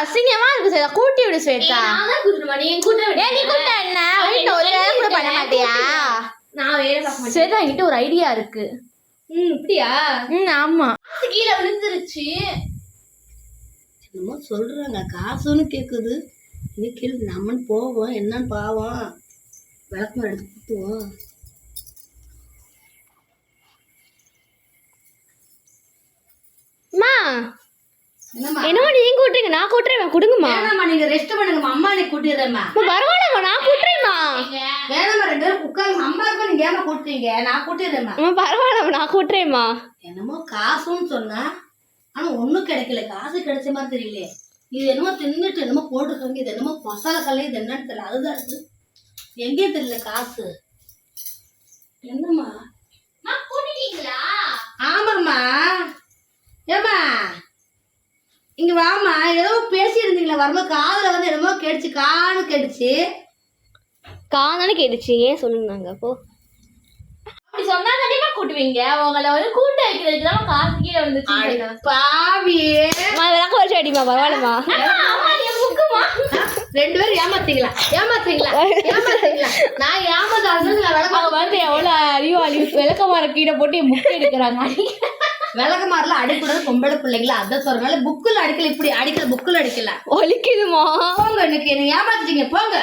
அசிங்கமா இருக்கு ஸ்வேதா, கூட்டி விடு ஸ்வேதா. நான் கூட்டணுமா? நீ கூட்ட விடு. நீ கூட்ட என்ன வீட்டுல ஒரு வேலை கூட பண்ண மாட்டியா? நான் வேலை பார்க்க மாட்டேன். ஸ்வேதா என்கிட்ட ஒரு ஐடியா இருக்கு. இப்படியா? ஆமா. கீழே விழுந்துருச்சு. என்னமோ சொல்றாங்க, காசுன்னு கேக்குது. இது கீழே நம்மன்னு போவோம், என்னன்னு பாவோம், விளக்கமா எடுத்து குத்துவோம். என்னமா நீங்க கூட்டுறீங்க, நான் கூட்டுறேன், கொடுங்கம்மா. வேணாம்மா, நீங்க ரெஸ்ட் பண்ணுங்கம்மா, அம்மா நீ கூட்டிடுறேம்மா. பரவாயில்லம்மா, நான் கூட்டுறேம்மா. வேணாம்மா, 2 பேரும் உட்காருங்க. அம்மா இருக்கும், நீங்க ஏமா கூட்டுறீங்க? நான் கூட்டிடுறேம்மா. பரவாயில்லம்மா, நான் கூட்டுறேம்மா. என்னமோ காசுன்னு சொன்னா, ஆனா ஒண்ணும் கிடைக்கல. காசு கிடைச்ச மாதிரி தெரியலையே. இது என்னமோ தின்னுட்டு என்னமோ போட்டுருக்காங்க. இது என்னமோ மசாலா கல்ல, இது என்னன்னு தெரியல. அதுதான் இருக்கு, எங்கே தெரியல காசு. என்னம்மா கூட்டிட்டீங்களா? ஆமாம்மா. ஏம்மா இங்க வாமா. ஏதோ பேசி இருந்தீங்களா வரும்போது, காதுல வந்து என்னமோ கேடுச்சு, காணு கேடுச்சு. காதானே கேட்டுச்சு, ஏன் சொல்லுங்க அப்போ. அப்படி சொன்னா கண்டிப்பா கூட்டுவீங்க. உங்களை வந்து கூட்ட வைக்கிறதுக்கு தான் காசு கீழே வந்துச்சு. பாவி, விளக்க வச்சு அடிமா. பரவாயில்லம்மா. 2 பேரும் ஏமாத்தீங்களா? நான் ஏமாத்தாங்க. எவ்வளவு அறிவு விளக்கமாற கீழே போட்டு என் புக் எடுக்கிறாங்க. விளக்கமாறல அடிக்கூடாது பொம்பளை பிள்ளைங்களா, அதை சொல்றனால புக்குல அடிக்கல. இப்படி அடிக்கல, புக்குல அடிக்கல. ஒலிக்குதுமா. போங்க, இன்னைக்கு என்ன ஏமாத்திட்டீங்க, போங்க.